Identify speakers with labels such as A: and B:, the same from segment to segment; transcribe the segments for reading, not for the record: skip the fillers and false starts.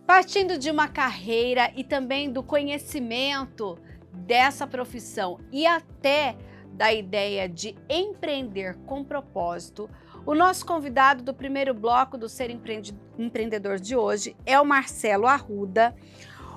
A: Partindo de uma carreira e também do conhecimento dessa profissão e até da ideia de empreender com propósito, o nosso convidado do primeiro bloco do Ser Empreendedor de hoje é o Marcelo Arruda.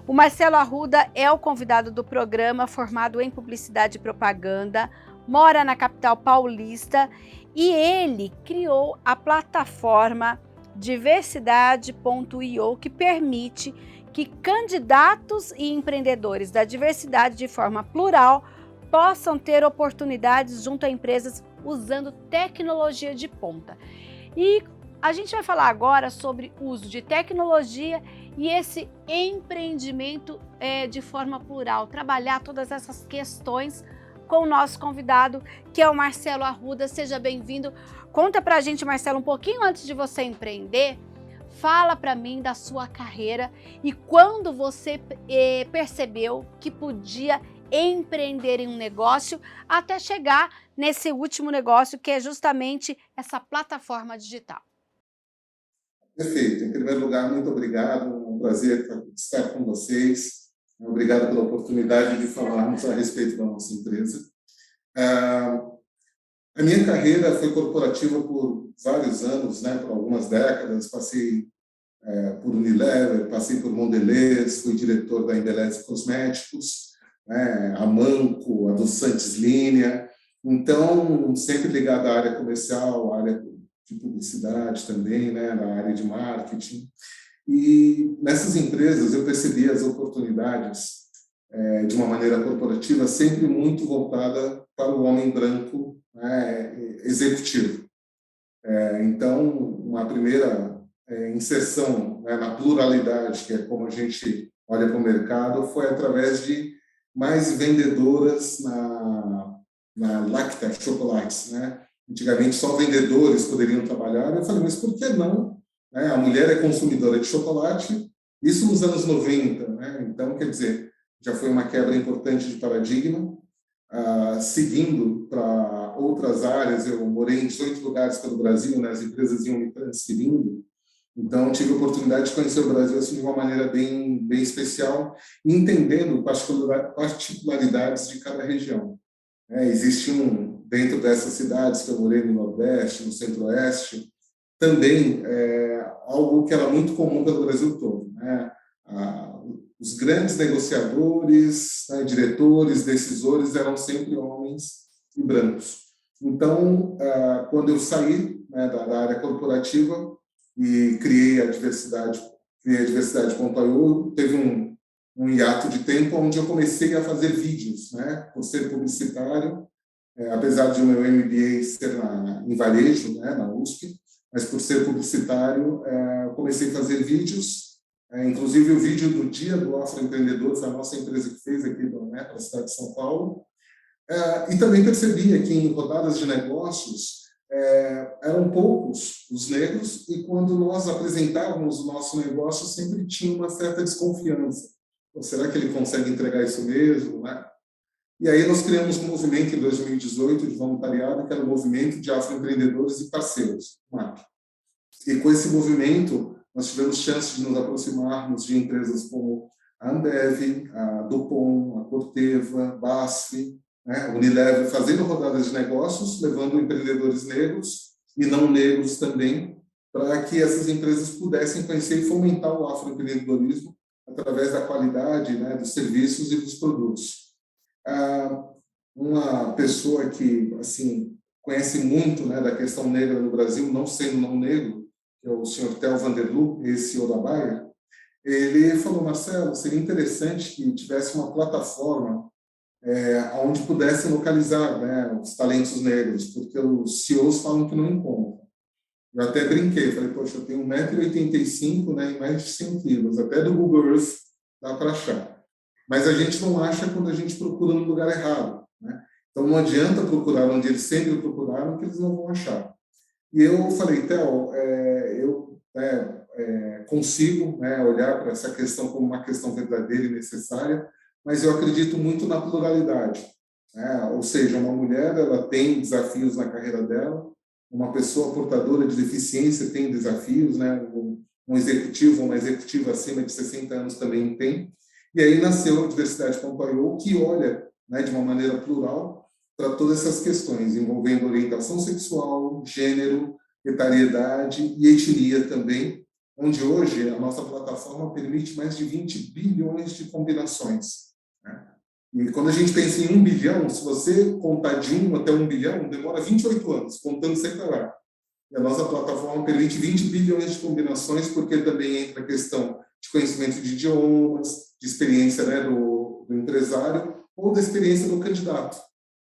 A: O Marcelo Arruda é o convidado do programa, formado em Publicidade e Propaganda, mora na capital paulista e ele criou a plataforma Diversidade.io, que permite que candidatos e empreendedores da diversidade de forma plural possam ter oportunidades junto a empresas usando tecnologia de ponta. E a gente vai falar agora sobre o uso de tecnologia e esse empreendimento de forma plural, trabalhar todas essas questões com o nosso convidado, que é o Marcelo Arruda. Seja bem-vindo. Conta pra gente, Marcelo, um pouquinho antes de você empreender, fala pra mim da sua carreira e quando você percebeu que podia empreender em um negócio até chegar nesse último negócio, que é justamente essa plataforma digital.
B: Perfeito. Em primeiro lugar, muito obrigado. É um prazer estar com vocês. Obrigado pela oportunidade de falarmos a respeito da nossa empresa. A minha carreira foi corporativa por vários anos, por algumas décadas. Passei por Unilever, passei por Mondelez, fui diretor da Embeleze Cosméticos, a Manco, a dos Santos Linha. Então, sempre ligado à área comercial, à área de publicidade também, na área de marketing. E nessas empresas eu percebi as oportunidades de uma maneira corporativa sempre muito voltada para o homem branco executivo. Então, uma primeira inserção na pluralidade, que é como a gente olha para o mercado, foi através de mais vendedoras na Lacta Chocolates, Antigamente, só vendedores poderiam trabalhar. Eu falei, mas por que não? A mulher é consumidora de chocolate, isso nos anos 90. Então, quer dizer, já foi uma quebra importante de paradigma. Seguindo para outras áreas, eu morei em 18 lugares pelo Brasil, as empresas iam me transferindo. Então, tive a oportunidade de conhecer o Brasil assim, de uma maneira bem especial, entendendo particularidades de cada região. Existiam, dentro dessas cidades que eu morei no Nordeste, no Centro-Oeste, também algo que era muito comum pelo Brasil todo. Os grandes negociadores, diretores, decisores eram sempre homens e brancos. Então, quando eu saí da área corporativa e criei a Diversidade.io, teve um hiato de tempo onde eu comecei a fazer vídeos, por ser publicitário, apesar de o meu MBA ser em varejo, na USP, mas por ser publicitário, comecei a fazer vídeos, inclusive o vídeo do Dia do Afroempreendedor, foi a nossa empresa que fez aqui para a cidade de São Paulo, e também percebia que em rodadas de negócios eram poucos os negros, e quando nós apresentávamos o nosso negócio, sempre tinha uma certa desconfiança. Ou será que ele consegue entregar isso mesmo? E aí nós criamos um movimento em 2018 de voluntariado, que era o Movimento de Afroempreendedores e Parceiros, MAP. E com esse movimento, nós tivemos chance de nos aproximarmos de empresas como a Ambev, a Dupont, a Corteva, BASF, a Unilever, fazendo rodadas de negócios, levando empreendedores negros e não negros também, para que essas empresas pudessem conhecer e fomentar o afroempreendedorismo através da qualidade dos serviços e dos produtos. Uma pessoa que assim conhece muito da questão negra no Brasil, não sendo não negro, que é o senhor Theo Vanderloo, ex-CEO da Bayer, ele falou, Marcelo, seria interessante que tivesse uma plataforma onde pudessem localizar os talentos negros, porque os CEOs falam que não encontram. Eu até brinquei, falei, poxa, eu tenho 1,85 m e mais de 100 quilos, até do Google Earth dá para achar. Mas a gente não acha quando a gente procura no lugar errado. Então não adianta procurar onde eles sempre procuraram, que eles não vão achar. E eu falei, Theo, eu consigo olhar para essa questão como uma questão verdadeira e necessária, mas eu acredito muito na pluralidade. Ou seja, uma mulher ela tem desafios na carreira dela, uma pessoa portadora de deficiência tem desafios, um executivo ou uma executiva acima de 60 anos também tem. E aí nasceu a Diversidade.io, que olha, né, de uma maneira plural para todas essas questões, envolvendo orientação sexual, gênero, etariedade e etnia também, onde hoje a nossa plataforma permite mais de 20 bilhões de combinações, né? E quando a gente pensa em 1 bilhão, se você contar de 1 até 1 bilhão, demora 28 anos, contando sem parar. E a nossa plataforma permite 20 bilhões de combinações, porque também entra a questão de conhecimento de idiomas, de experiência, né, do empresário ou da experiência do candidato.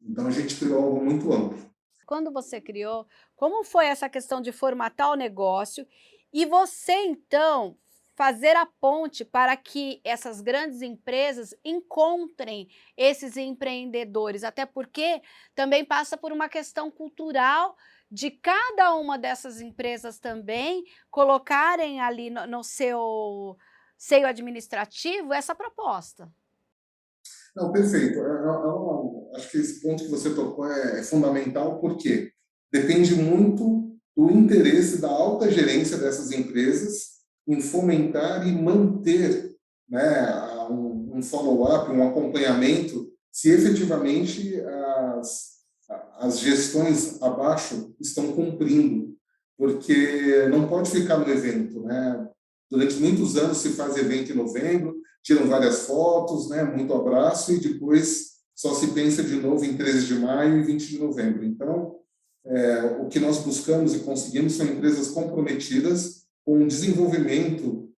B: Então, a gente criou algo muito amplo.
A: Quando você criou, como foi essa questão de formatar o negócio e você, então, fazer a ponte para que essas grandes empresas encontrem esses empreendedores? Até porque também passa por uma questão cultural de cada uma dessas empresas também colocarem ali no seu seio administrativo essa proposta.
B: Não, perfeito. Acho que esse ponto que você tocou é fundamental, porque depende muito do interesse da alta gerência dessas empresas em fomentar e manter, né, um follow-up, um acompanhamento, se efetivamente as gestões abaixo estão cumprindo, porque não pode ficar no evento, né? Durante muitos anos se faz evento em novembro, tiram várias fotos, né, muito abraço, e depois só se pensa de novo em 13 de maio e 20 de novembro. Então, o que nós buscamos e conseguimos são empresas comprometidas com o desenvolvimento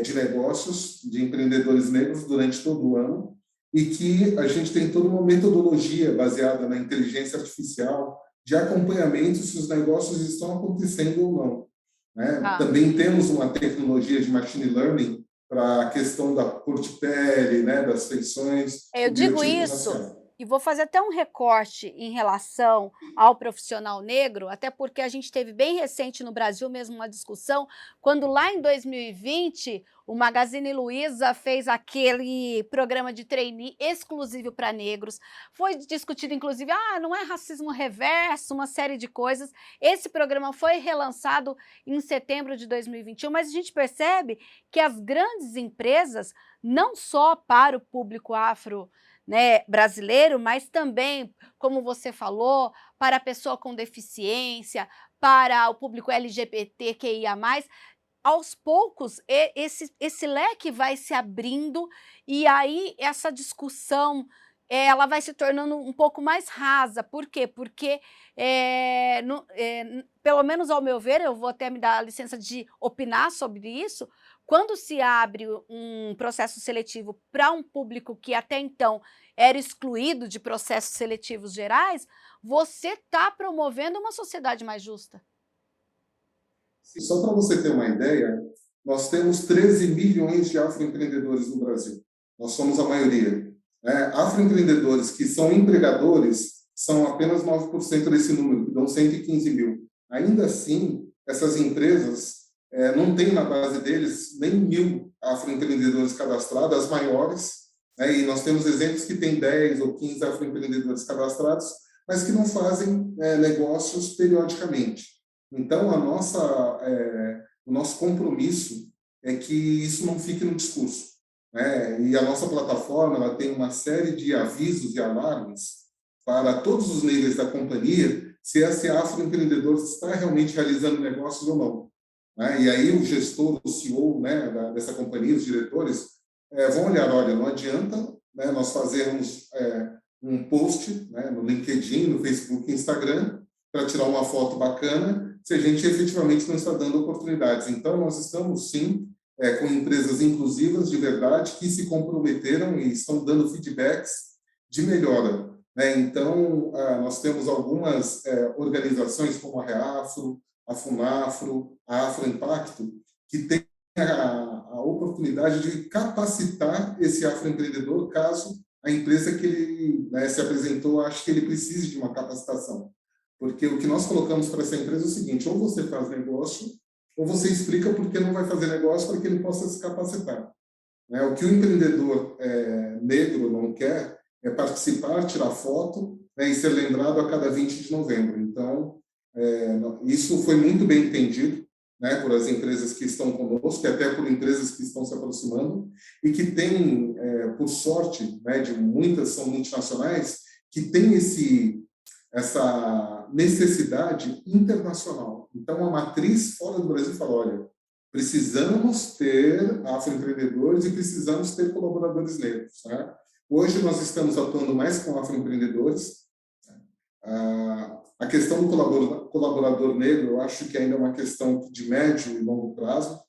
B: de negócios, de empreendedores negros durante todo o ano, e que a gente tem toda uma metodologia baseada na inteligência artificial de acompanhamento se os negócios estão acontecendo ou não, né? Também temos uma tecnologia de machine learning para a questão da cor de pele, né, das feições,
A: Eu
B: do
A: digo
B: biotipo
A: isso
B: racial.
A: e vou fazer até um recorte em relação ao profissional negro, até porque a gente teve bem recente no Brasil mesmo uma discussão, quando lá em 2020 o Magazine Luiza fez aquele programa de trainee exclusivo para negros. Foi discutido inclusive, não é racismo reverso, uma série de coisas. Esse programa foi relançado em setembro de 2021, mas a gente percebe que as grandes empresas, não só para o público afro, né, brasileiro, mas também, como você falou, para a pessoa com deficiência, para o público LGBTQIA+, aos poucos esse leque vai se abrindo e aí essa discussão ela vai se tornando um pouco mais rasa. Por quê? Porque, pelo menos ao meu ver, eu vou até me dar a licença de opinar sobre isso, quando se abre um processo seletivo para um público que até então era excluído de processos seletivos gerais, você está promovendo uma sociedade mais justa.
B: Só para você ter uma ideia, nós temos 13 milhões de afroempreendedores no Brasil. Nós somos a maioria, né? Afroempreendedores que são empregadores são apenas 9% desse número, que dão 115 mil. Ainda assim, essas empresas não têm na base deles nem 1.000 afroempreendedores cadastrados, as maiores, né? E nós temos exemplos que têm 10 ou 15 afroempreendedores cadastrados, mas que não fazem negócios periodicamente. Então, o nosso compromisso é que isso não fique no discurso, né? E a nossa plataforma ela tem uma série de avisos e alarmes para todos os níveis da companhia se esse afroempreendedor está realmente realizando negócios ou não, né? E aí o gestor, o CEO, né, dessa companhia, os diretores, vão olhar, olha, não adianta, né, nós fazermos um post, né, no LinkedIn, no Facebook e Instagram para tirar uma foto bacana se a gente efetivamente não está dando oportunidades. Então, nós estamos, sim, com empresas inclusivas de verdade que se comprometeram e estão dando feedbacks de melhora, né? Então, nós temos algumas organizações como a Reafro, a Funafro, a Afroimpacto, que têm a oportunidade de capacitar esse afroempreendedor caso a empresa que ele, né, se apresentou ache que ele precise de uma capacitação. Porque o que nós colocamos para essa empresa é o seguinte: ou você faz negócio, ou você explica por que não vai fazer negócio para que ele possa se capacitar, né? O que o empreendedor negro não quer é participar, tirar foto, né, e ser lembrado a cada 20 de novembro. Então, isso foi muito bem entendido né, por as empresas que estão conosco, e até por empresas que estão se aproximando, e que têm, por sorte, né, de muitas são multinacionais, que têm essa necessidade internacional. Então, a matriz fora do Brasil fala, olha, precisamos ter afroempreendedores e precisamos ter colaboradores negros. Né? Hoje, nós estamos atuando mais com afroempreendedores. A questão do colaborador negro, eu acho que ainda é uma questão de médio e longo prazo,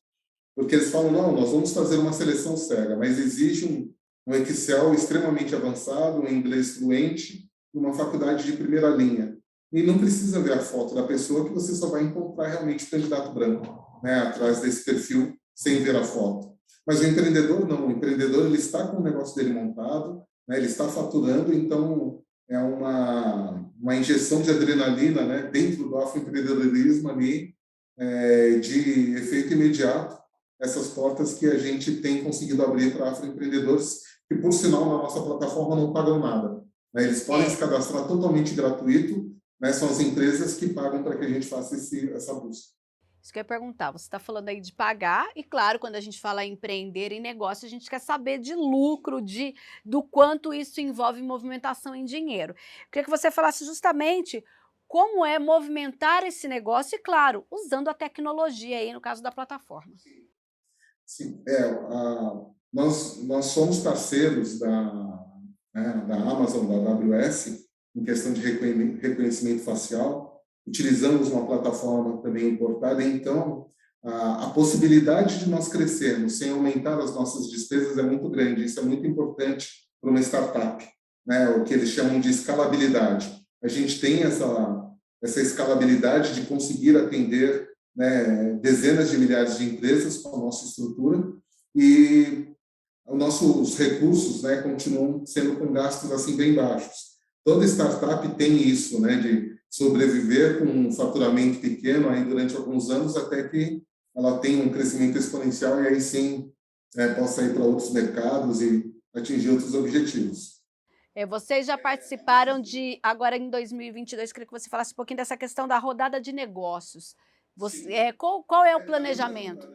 B: porque eles falam, não, nós vamos fazer uma seleção cega, mas exige um Excel extremamente avançado, um inglês fluente, uma faculdade de primeira linha. E não precisa ver a foto da pessoa, que você só vai encontrar realmente o candidato branco, né, atrás desse perfil, sem ver a foto. Mas o empreendedor não, o empreendedor ele está com o negócio dele montado, né, ele está faturando, então é uma injeção de adrenalina, né, dentro do afroempreendedorismo ali, de efeito imediato, essas portas que a gente tem conseguido abrir para afroempreendedores, que, por sinal, na nossa plataforma não pagam nada. Né? Eles podem se cadastrar totalmente gratuito, né? São as empresas que pagam para que a gente faça essa busca.
A: Isso que eu ia perguntar, você está falando aí de pagar, e claro, quando a gente fala em empreender em negócio, a gente quer saber de lucro, do quanto isso envolve movimentação em dinheiro. Eu queria que você falasse justamente como é movimentar esse negócio, e claro, usando a tecnologia aí, no caso da plataforma.
B: Sim, nós somos parceiros da Amazon, da AWS, em questão de reconhecimento facial. Utilizamos uma plataforma também importada, então a possibilidade de nós crescermos sem aumentar as nossas despesas é muito grande. Isso é muito importante para uma startup, né? O que eles chamam de escalabilidade. A gente tem essa escalabilidade de conseguir atender, né, dezenas de milhares de empresas com a nossa estrutura, e os nossos recursos, né, continuam sendo com gastos assim bem baixos. Toda startup tem isso, né, de sobreviver com um faturamento pequeno aí durante alguns anos até que ela tenha um crescimento exponencial e aí sim possa ir para outros mercados e atingir outros objetivos.
A: Vocês já participaram agora em 2022, queria que você falasse um pouquinho dessa questão da rodada de negócios. Qual é o planejamento?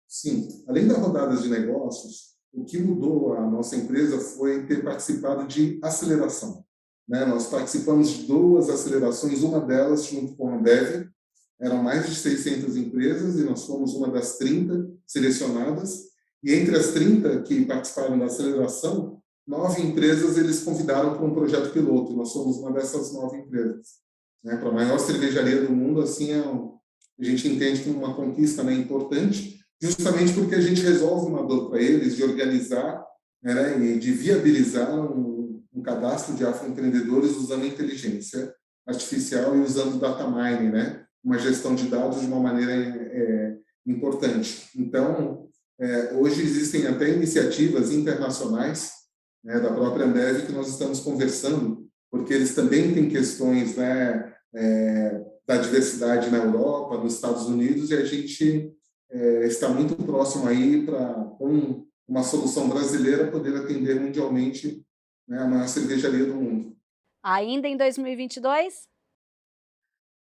B: Sim, além das rodadas de negócios, o que mudou a nossa empresa foi ter participado de aceleração. Né? Nós participamos de 2 acelerações, uma delas junto com a Ambev, eram mais de 600 empresas e nós fomos uma das 30 selecionadas, e entre as 30 que participaram da aceleração, 9 empresas eles convidaram para um projeto piloto, e nós somos uma dessas 9 empresas. Né? Para a maior cervejaria do mundo, assim, a gente entende como uma conquista, né, importante, justamente porque a gente resolve uma dor para eles de organizar, né, e de viabilizar um cadastro de afroempreendedores usando inteligência artificial e usando data mining, né, uma gestão de dados de uma maneira importante. Então, hoje existem até iniciativas internacionais, né, da própria Ambev, que nós estamos conversando, porque eles também têm questões, né, da diversidade na Europa, nos Estados Unidos, e a gente está muito próximo aí para, com uma solução brasileira, poder atender mundialmente, né, a maior cervejaria do mundo.
A: Ainda em 2022?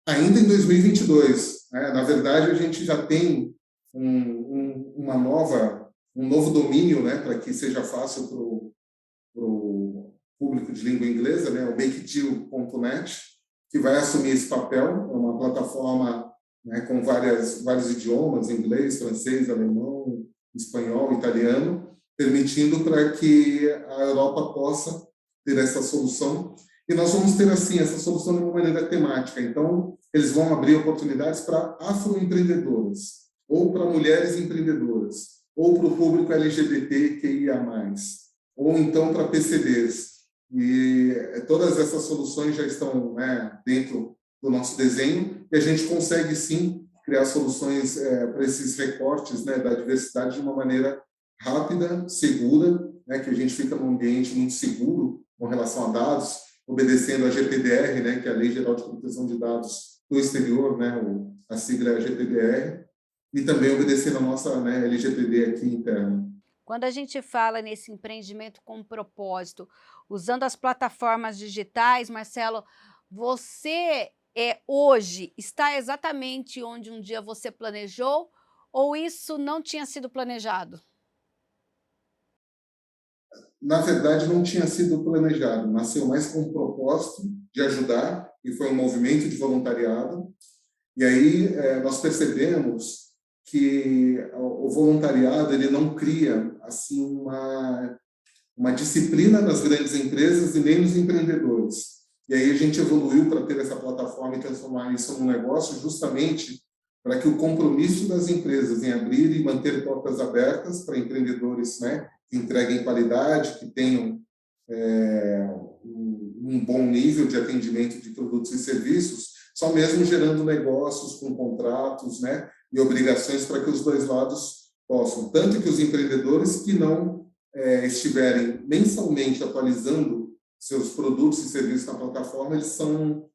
B: Ainda em 2022. Né? Na verdade, a gente já tem um novo domínio, né, para que seja fácil para o público de língua inglesa, né, o makedeal.net, que vai assumir esse papel. É uma plataforma, né, com vários idiomas, inglês, francês, alemão, espanhol, italiano, permitindo para que a Europa possa ter essa solução. E nós vamos ter, assim, essa solução de uma maneira temática. Então, eles vão abrir oportunidades para afroempreendedoras, ou para mulheres empreendedoras, ou para o público LGBTQIA+, ou então para PCDs. E todas essas soluções já estão, né, dentro do nosso desenho, e a gente consegue, sim, criar soluções para esses recortes, né, da diversidade de uma maneira rápida, segura, né, que a gente fica num ambiente muito seguro com relação a dados, obedecendo a GPDR, né, que é a Lei Geral de Proteção de Dados do Exterior, né, a sigla é GPDR, e também obedecendo a nossa, né, LGPD aqui interna.
A: Quando a gente fala nesse empreendimento com propósito, usando as plataformas digitais, Marcelo, você hoje está exatamente onde um dia você planejou ou isso não tinha sido planejado?
B: Na verdade, não tinha sido planejado, nasceu mais com o propósito de ajudar, e foi um movimento de voluntariado. E aí nós percebemos que o voluntariado ele não cria assim uma disciplina nas grandes empresas e nem nos empreendedores. E aí a gente evoluiu para ter essa plataforma e transformar isso num negócio justamente para que o compromisso das empresas em abrir e manter portas abertas para empreendedores, né, que entreguem qualidade, que tenham um bom nível de atendimento de produtos e serviços, só mesmo gerando negócios com contratos, né, e obrigações para que os dois lados possam, tanto que os empreendedores que não estiverem mensalmente atualizando seus produtos e serviços na plataforma, eles são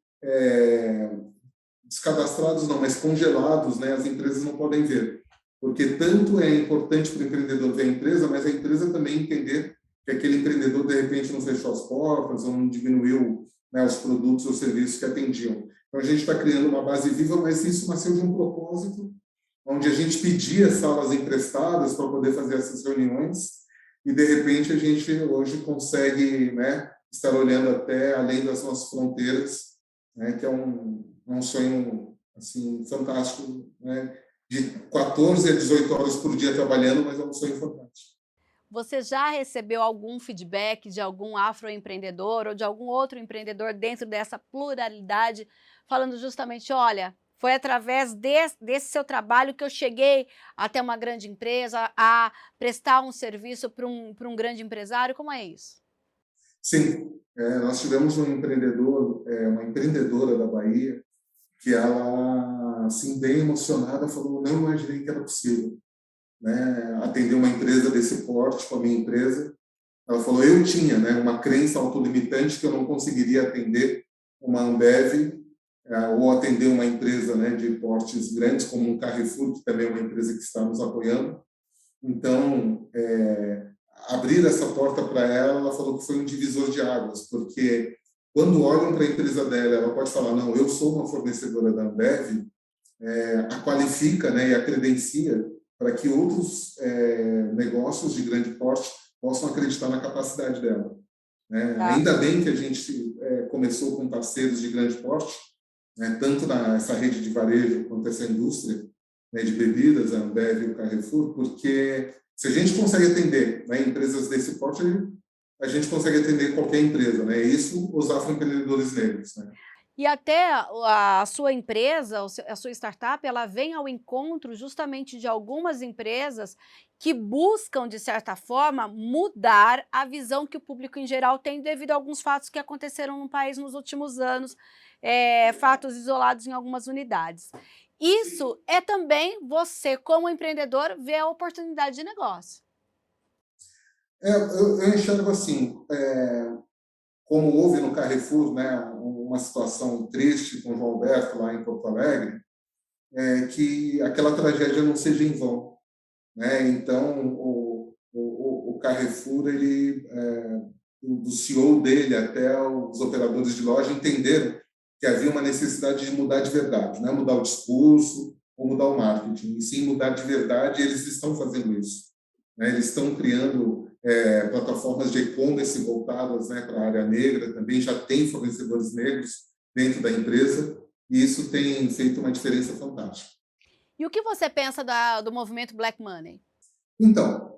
B: descadastrados, não, mas congelados, né? As empresas não podem ver. Porque tanto é importante para o empreendedor ver a empresa, mas a empresa também entender que aquele empreendedor, de repente, não fechou as portas ou não diminuiu, né, os produtos ou serviços que atendiam. Então, a gente está criando uma base viva, mas isso nasceu de um propósito, onde a gente pedia salas emprestadas para poder fazer essas reuniões, e de repente a gente hoje consegue, né, estar olhando até além das nossas fronteiras, né, que é um sonho assim fantástico, né, de 14 a 18 horas por dia trabalhando, mas é um sonho fantástico.
A: Você já recebeu algum feedback de algum afroempreendedor ou de algum outro empreendedor dentro dessa pluralidade, falando justamente: olha, foi através desse seu trabalho que eu cheguei até uma grande empresa, a prestar um serviço para um grande empresário? Como é isso?
B: Sim, nós tivemos um empreendedor, uma empreendedora da Bahia, que ela, assim, bem emocionada, falou: não imaginei que era possível, né, atender uma empresa desse porte com a minha empresa. Ela falou: eu tinha, né, uma crença autolimitante que eu não conseguiria atender uma Ambev ou atender uma empresa, né, de portes grandes como um Carrefour, que também é uma empresa que está nos apoiando. Então, abrir essa porta para ela, ela falou que foi um divisor de águas, porque quando olham para a empresa dela, ela pode falar: não, eu sou uma fornecedora da Ambev, a qualifica, né, e a credencia para que outros negócios de grande porte possam acreditar na capacidade dela, né?
A: Tá.
B: Ainda bem que a gente começou com parceiros de grande porte, né, tanto nessa rede de varejo quanto essa indústria, né, de bebidas, a Ambev e o Carrefour, porque se a gente consegue atender, né, empresas desse porte, a gente consegue atender qualquer empresa, né? Isso os afroempreendedores negros, né?
A: E até a sua empresa, a sua startup, ela vem ao encontro justamente de algumas empresas que buscam, de certa forma, mudar a visão que o público em geral tem devido a alguns fatos que aconteceram no país nos últimos anos, fatos isolados em algumas unidades. Isso é também você, como empreendedor, ver a oportunidade de negócio.
B: Eu enxergo assim, como houve no Carrefour, né, uma situação triste com o João Alberto lá em Porto Alegre, que aquela tragédia não seja em vão, né? Então o Carrefour, ele, do CEO dele até os operadores de loja entenderam que havia uma necessidade de mudar de verdade, não é mudar o discurso ou mudar o marketing, e sim mudar de verdade. E eles estão fazendo isso, né? Eles estão criando plataformas de e-commerce voltadas, né, para a área negra, também já tem fornecedores negros dentro da empresa, e isso tem feito uma diferença fantástica.
A: E o que você pensa do movimento Black Money?
B: Então,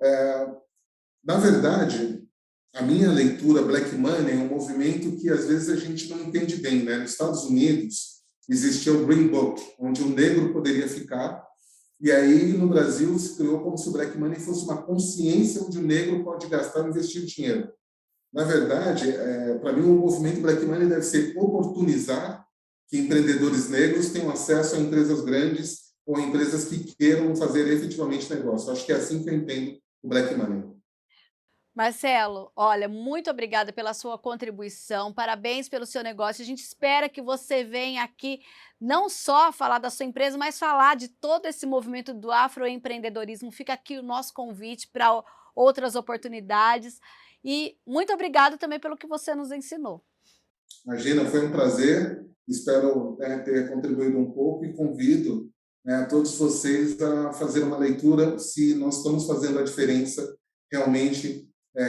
B: na verdade, a minha leitura Black Money é um movimento que às vezes a gente não entende bem, né? Nos Estados Unidos existia o Green Book, onde o negro poderia ficar, e aí no Brasil se criou como se o Black Money fosse uma consciência onde o negro pode gastar e investir dinheiro. Na verdade, para mim, o movimento Black Money deve ser oportunizar que empreendedores negros tenham acesso a empresas grandes ou empresas que queiram fazer efetivamente negócio. Acho que é assim que eu entendo o Black Money.
A: Marcelo, olha, muito obrigada pela sua contribuição, parabéns pelo seu negócio. A gente espera que você venha aqui não só falar da sua empresa, mas falar de todo esse movimento do afroempreendedorismo. Fica aqui o nosso convite para outras oportunidades. E muito obrigada também pelo que você nos ensinou.
B: Imagina, foi um prazer, espero, né, ter contribuído um pouco e convido, né, todos vocês a fazer uma leitura se nós estamos fazendo a diferença realmente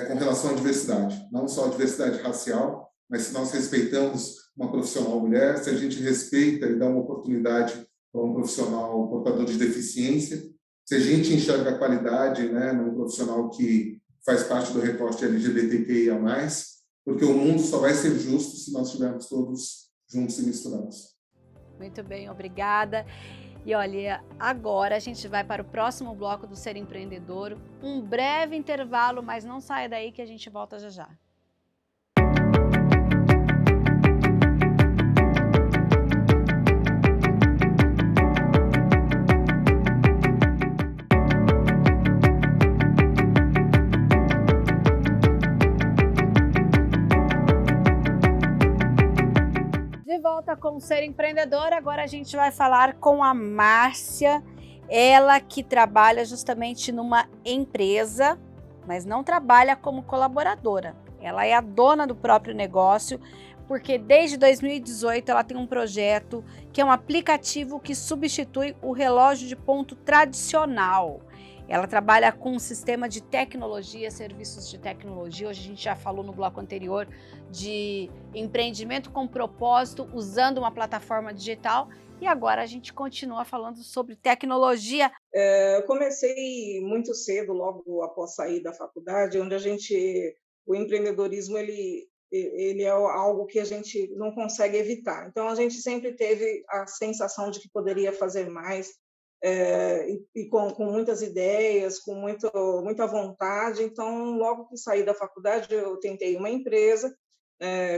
B: com relação à diversidade, não só a diversidade racial, mas se nós respeitamos uma profissional mulher, se a gente respeita e dá uma oportunidade para um profissional portador de deficiência, se a gente enxerga a qualidade, né, num profissional que faz parte do recorte LGBTQIA+, porque o mundo só vai ser justo se nós estivermos todos juntos e misturados.
A: Muito bem, obrigada. E olha, agora a gente vai para o próximo bloco do Ser Empreendedor. Um breve intervalo, mas não saia daí que a gente volta já já. De volta com o Ser Empreendedor, agora a gente vai falar com a Márcia, ela que trabalha justamente numa empresa, mas não trabalha como colaboradora. Ela é a dona do próprio negócio, porque desde 2018 ela tem um projeto que é um aplicativo que substitui o relógio de ponto tradicional. Ela trabalha com um sistema de tecnologia, serviços de tecnologia. Hoje a gente já falou no bloco anterior de empreendimento com propósito usando uma plataforma digital e agora a gente continua falando sobre tecnologia.
C: Eu comecei muito cedo, logo após sair da faculdade, onde o empreendedorismo ele é algo que a gente não consegue evitar. Então a gente sempre teve a sensação de que poderia fazer mais, com muitas ideias, com muita vontade. Então, logo que saí da faculdade, eu tentei uma empresa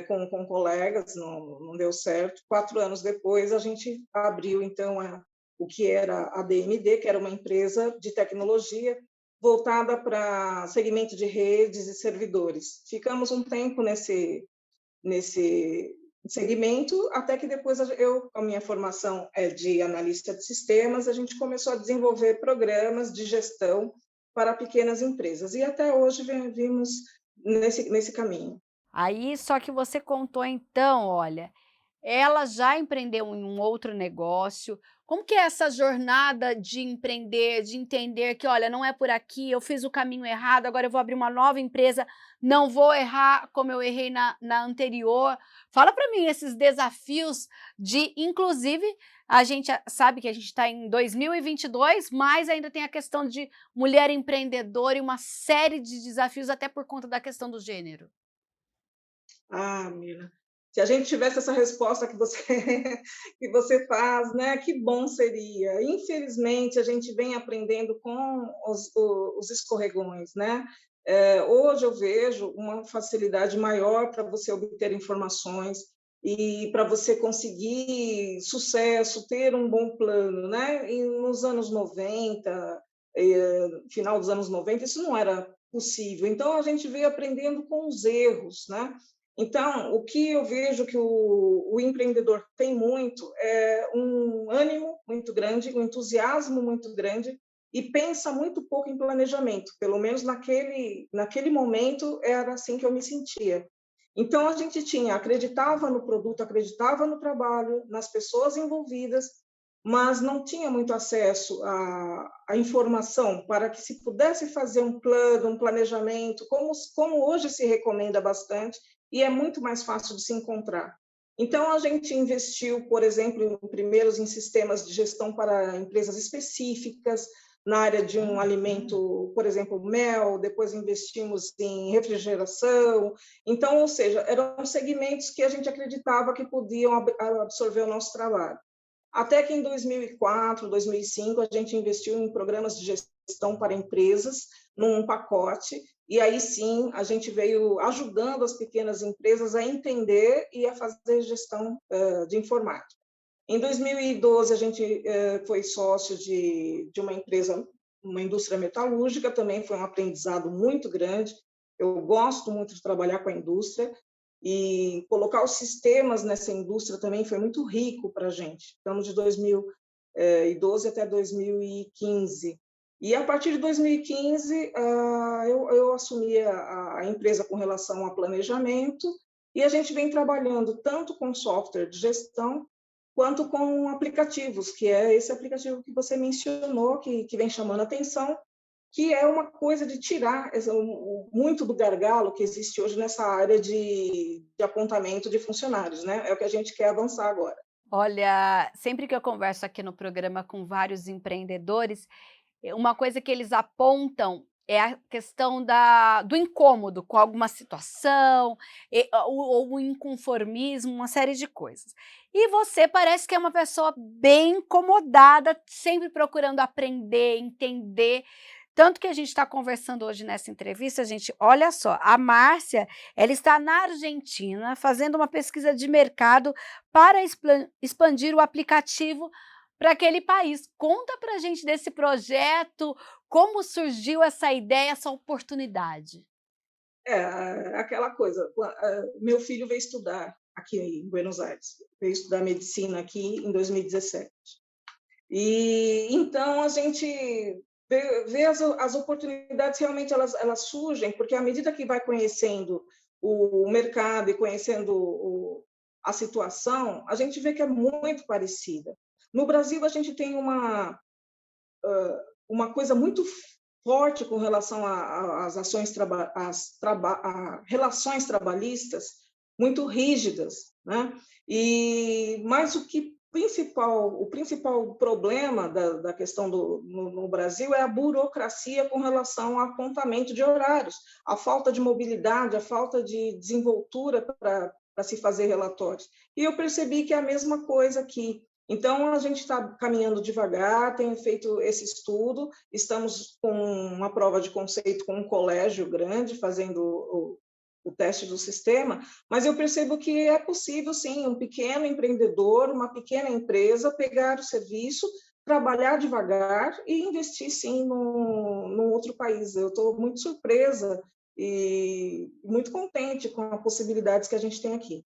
C: com colegas, não deu certo. 4 anos depois, a gente abriu, então, o que era a DMD, que era uma empresa de tecnologia voltada para segmento de redes e servidores. Ficamos um tempo nesse segmento, até que depois a minha formação é de analista de sistemas, a gente começou a desenvolver programas de gestão para pequenas empresas, e até hoje vimos nesse caminho.
A: Aí, só que você contou então, olha, ela já empreendeu em um outro negócio. Como que é essa jornada de empreender, de entender que, olha, não é por aqui, eu fiz o caminho errado, agora eu vou abrir uma nova empresa, não vou errar como eu errei na anterior. Fala para mim esses desafios de, inclusive, a gente sabe que a gente está em 2022, mas ainda tem a questão de mulher empreendedora e uma série de desafios até por conta da questão do gênero.
C: Ah, Mila, se a gente tivesse essa resposta que você que você faz, né, que bom seria. Infelizmente, a gente vem aprendendo com os escorregões, né? Hoje eu vejo uma facilidade maior para você obter informações e para você conseguir sucesso, ter um bom plano, né? E nos anos 90, final dos anos 90, isso não era possível. Então, a gente veio aprendendo com os erros, né? Então, o que eu vejo que o empreendedor tem muito é um ânimo muito grande, um entusiasmo muito grande e pensa muito pouco em planejamento. Pelo menos naquele momento era assim que eu me sentia. Então, a gente acreditava no produto, acreditava no trabalho, nas pessoas envolvidas, mas não tinha muito acesso à informação para que se pudesse fazer um plano, um planejamento, como hoje se recomenda bastante, e é muito mais fácil de se encontrar. Então, a gente investiu, por exemplo, primeiros em sistemas de gestão para empresas específicas, na área de um alimento, por exemplo, mel, depois investimos em refrigeração. Então, ou seja, eram segmentos que a gente acreditava que podiam absorver o nosso trabalho. Até que em 2004, 2005, a gente investiu em programas de gestão para empresas, num pacote, e aí sim a gente veio ajudando as pequenas empresas a entender e a fazer gestão de informática. Em 2012, a gente foi sócio de uma empresa, uma indústria metalúrgica, também foi um aprendizado muito grande. Eu gosto muito de trabalhar com a indústria, e colocar os sistemas nessa indústria também foi muito rico para a gente. Estamos de 2012 até 2015. E a partir de 2015, eu assumi a empresa com relação a planejamento E a gente vem trabalhando tanto com software de gestão, quanto com aplicativos, que é esse aplicativo que você mencionou, que vem chamando a atenção, que é uma coisa de tirar muito do gargalo que existe hoje nessa área de apontamento de funcionários, né? É o que a gente quer avançar agora.
A: Olha, sempre que eu converso aqui no programa com vários empreendedores, uma coisa que eles apontam é a questão do incômodo com alguma situação, ou o inconformismo, uma série de coisas. E você parece que é uma pessoa bem incomodada, sempre procurando aprender, entender. Tanto que a gente está conversando hoje nessa entrevista, gente, olha só, a Márcia, ela está na Argentina fazendo uma pesquisa de mercado para expandir o aplicativo para aquele país. Conta para a gente desse projeto, como surgiu essa ideia, essa oportunidade.
C: Aquela coisa, meu filho veio estudar aqui em Buenos Aires, veio estudar medicina aqui em 2017. E então a gente vê as oportunidades realmente elas surgem, porque à medida que vai conhecendo o mercado e conhecendo a situação, a gente vê que é muito parecida. No Brasil, a gente tem uma coisa muito forte com relação às ações a relações trabalhistas muito rígidas, né? Mas o principal problema da questão no Brasil é a burocracia com relação ao apontamento de horários, a falta de mobilidade, a falta de desenvoltura para se fazer relatórios. E eu percebi que é a mesma coisa aqui. Então, a gente está caminhando devagar, tenho feito esse estudo, estamos com uma prova de conceito com um colégio grande, fazendo o teste do sistema, mas eu percebo que é possível, sim, um pequeno empreendedor, uma pequena empresa, pegar o serviço, trabalhar devagar e investir, sim, num outro país. Eu estou muito surpresa e muito contente com as possibilidades que a gente tem aqui.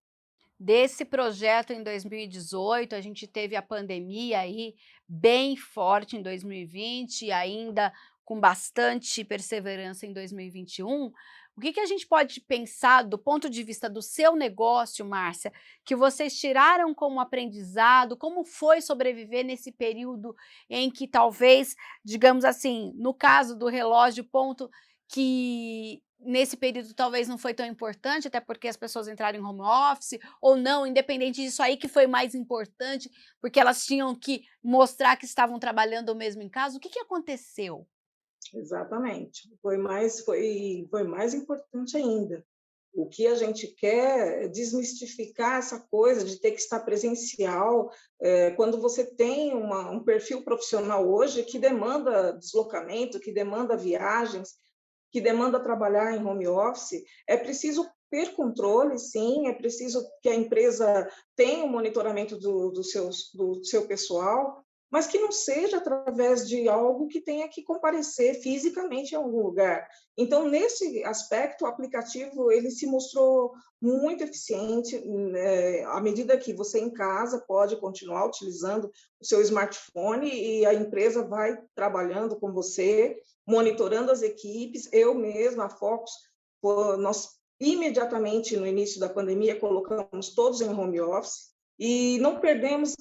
A: Desse projeto em 2018, a gente teve a pandemia aí bem forte em 2020 e ainda com bastante perseverança em 2021. O que a gente pode pensar do ponto de vista do seu negócio, Márcia, que vocês tiraram como aprendizado? Como foi sobreviver nesse período em que talvez, digamos assim, no caso do relógio, ponto que nesse período talvez não foi tão importante, até porque as pessoas entraram em home office, ou não, independente disso aí que foi mais importante, porque elas tinham que mostrar que estavam trabalhando mesmo em casa. O que aconteceu?
C: Exatamente. Foi mais importante ainda. O que a gente quer é desmistificar essa coisa de ter que estar presencial. Quando você tem um perfil profissional hoje que demanda deslocamento, que demanda viagens, que demanda trabalhar em home office, é preciso ter controle, sim, é preciso que a empresa tenha o monitoramento do seu pessoal, mas que não seja através de algo que tenha que comparecer fisicamente em algum lugar. Então, nesse aspecto, o aplicativo ele se mostrou muito eficiente, à medida que você em casa pode continuar utilizando o seu smartphone e a empresa vai trabalhando com você, monitorando as equipes. Eu mesma, a Focus, nós imediatamente no início da pandemia colocamos todos em home office e não perdemos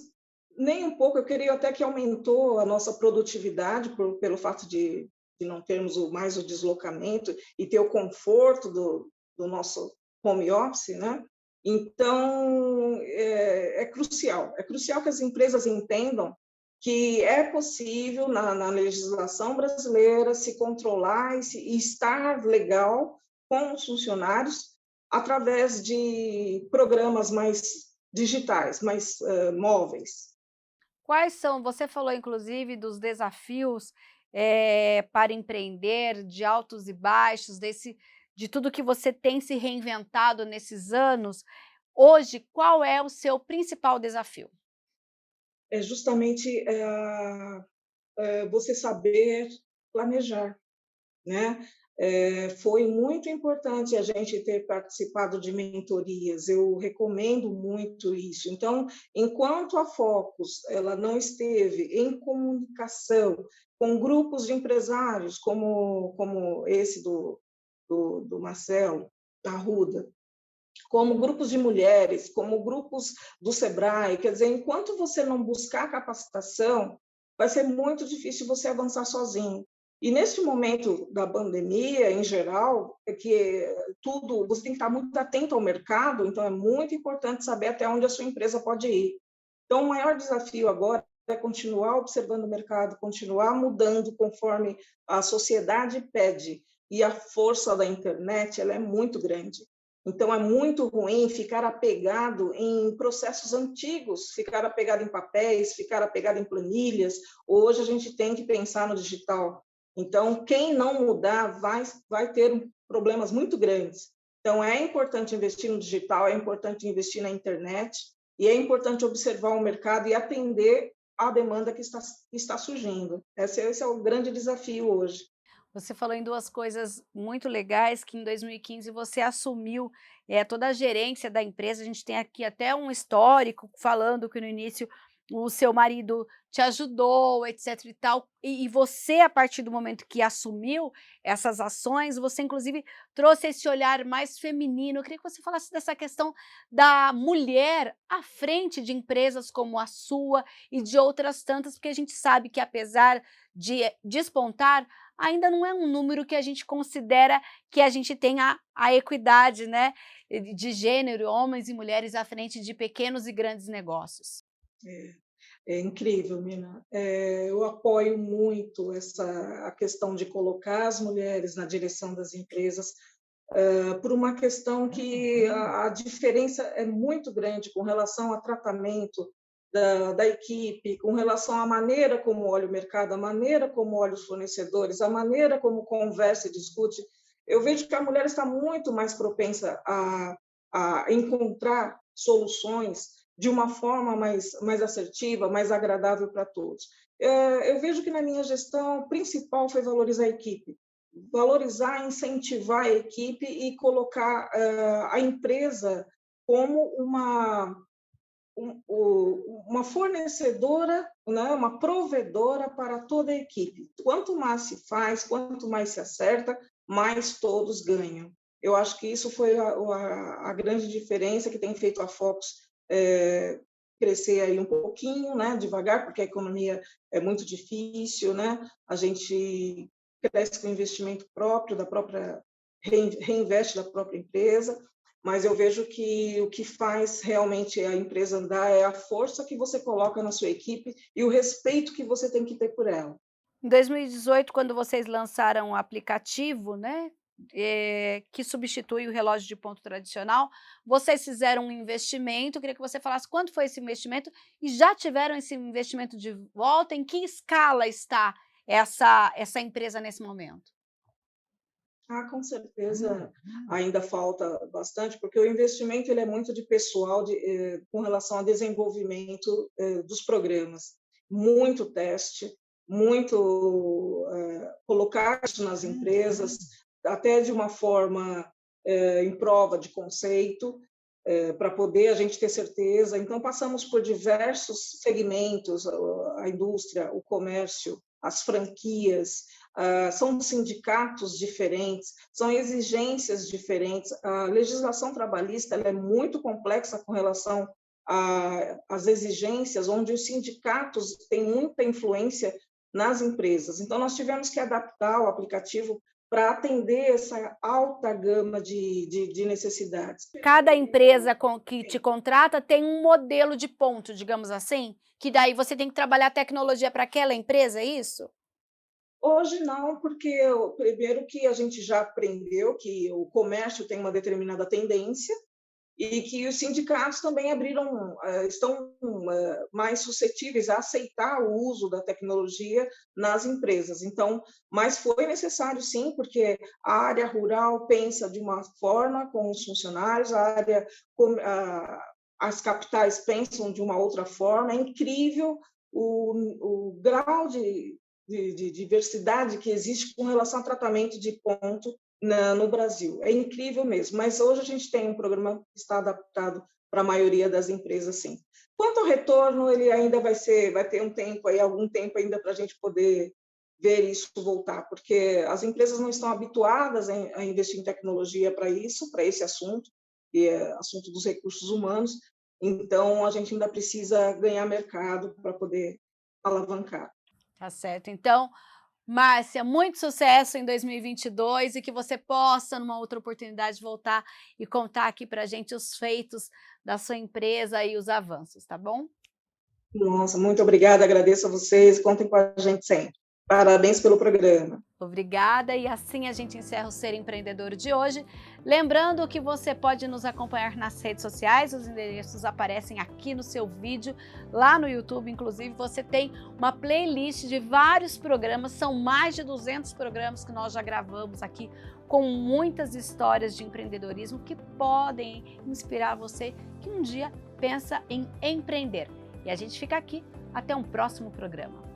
C: nem um pouco. Eu queria até que aumentou a nossa produtividade pelo fato de não termos mais o deslocamento e ter o conforto do nosso home office, né? Então, é crucial que as empresas entendam que é possível, na legislação brasileira, se controlar e estar legal com os funcionários através de programas mais digitais, mais móveis.
A: Quais são, você falou inclusive dos desafios para empreender, de altos e baixos, de tudo que você tem se reinventado nesses anos. Hoje, qual é o seu principal desafio?
C: É justamente você saber planejar, né? Foi muito importante a gente ter participado de mentorias, eu recomendo muito isso. Então, enquanto a Focus ela não esteve em comunicação com grupos de empresários, como esse do Marcelo, da Arruda, como grupos de mulheres, como grupos do Sebrae. Quer dizer, enquanto você não buscar capacitação, vai ser muito difícil você avançar sozinho. E neste momento da pandemia, em geral, é que tudo, você tem que estar muito atento ao mercado, então é muito importante saber até onde a sua empresa pode ir. Então, o maior desafio agora é continuar observando o mercado, continuar mudando conforme a sociedade pede. E a força da internet, ela é muito grande. Então, é muito ruim ficar apegado em processos antigos, ficar apegado em papéis, ficar apegado em planilhas. Hoje, a gente tem que pensar no digital. Então, quem não mudar vai ter problemas muito grandes. Então, é importante investir no digital, é importante investir na internet, e é importante observar o mercado e atender à demanda que está surgindo. Esse é o grande desafio hoje.
A: Você falou em duas coisas muito legais, que em 2015 você assumiu toda a gerência da empresa. A gente tem aqui até um histórico falando que no início o seu marido te ajudou, etc e tal. E você, a partir do momento que assumiu essas ações, você inclusive trouxe esse olhar mais feminino. Eu queria que você falasse dessa questão da mulher à frente de empresas como a sua e de outras tantas, porque a gente sabe que, apesar de despontar, ainda não é um número que a gente considera que a gente tenha a equidade, né, de gênero, homens e mulheres à frente de pequenos e grandes negócios.
C: É incrível, Mina. Eu apoio muito a questão de colocar as mulheres na direção das empresas, por uma questão que a diferença é muito grande com relação ao tratamento da equipe, com relação à maneira como olha o mercado, a maneira como olha os fornecedores, a maneira como conversa e discute. Eu vejo que a mulher está muito mais propensa a encontrar soluções de uma forma mais assertiva, mais agradável para todos. Eu vejo que na minha gestão, o principal foi valorizar a equipe, valorizar, incentivar a equipe e colocar a empresa como uma fornecedora, né, uma provedora para toda a equipe. Quanto mais se faz, quanto mais se acerta, mais todos ganham. Eu acho que isso foi a grande diferença que tem feito a Focus crescer aí um pouquinho, né, devagar, porque a economia é muito difícil, né? A gente cresce com investimento próprio, reinveste da própria empresa, mas eu vejo que o que faz realmente a empresa andar é a força que você coloca na sua equipe e o respeito que você tem que ter por ela.
A: Em 2018, quando vocês lançaram o aplicativo, né, que substitui o relógio de ponto tradicional, vocês fizeram um investimento. Eu queria que você falasse quanto foi esse investimento e já tiveram esse investimento de volta? Em que escala está essa empresa nesse momento?
C: Com certeza ainda falta bastante, porque o investimento ele é muito de pessoal com relação ao desenvolvimento dos programas. Muito teste, muito colocar isso nas empresas, até de uma forma em prova de conceito, para poder a gente ter certeza. Então, passamos por diversos segmentos, a indústria, o comércio, as franquias, são sindicatos diferentes, são exigências diferentes. A legislação trabalhista ela é muito complexa com relação às exigências, onde os sindicatos têm muita influência nas empresas. Então, nós tivemos que adaptar o aplicativo para atender essa alta gama de necessidades.
A: Cada empresa que te contrata tem um modelo de ponto, digamos assim, que daí você tem que trabalhar tecnologia para aquela empresa, é isso?
C: Hoje não, porque primeiro que a gente já aprendeu que o comércio tem uma determinada tendência e que os sindicatos também estão mais suscetíveis a aceitar o uso da tecnologia nas empresas. Então, mas foi necessário sim, porque a área rural pensa de uma forma com os funcionários, as capitais pensam de uma outra forma. É incrível o grau de diversidade que existe com relação ao tratamento de ponto no Brasil. É incrível mesmo, mas hoje a gente tem um programa que está adaptado para a maioria das empresas, sim. Quanto ao retorno, ele ainda vai ter um tempo aí, algum tempo ainda para a gente poder ver isso voltar, porque as empresas não estão habituadas a investir em tecnologia para isso, para esse assunto. que é assunto dos recursos humanos, então a gente ainda precisa ganhar mercado para poder alavancar.
A: Tá certo. Então, Márcia, muito sucesso em 2022 e que você possa, numa outra oportunidade, voltar e contar aqui para a gente os feitos da sua empresa e os avanços, tá bom?
C: Nossa, muito obrigada, agradeço a vocês, contem com a gente sempre. Parabéns pelo programa.
A: Obrigada, e assim a gente encerra o Ser Empreendedor de hoje. Lembrando que você pode nos acompanhar nas redes sociais, os endereços aparecem aqui no seu vídeo, lá no YouTube, inclusive você tem uma playlist de vários programas, são mais de 200 programas que nós já gravamos aqui, com muitas histórias de empreendedorismo que podem inspirar você que um dia pensa em empreender. E a gente fica aqui, até um próximo programa.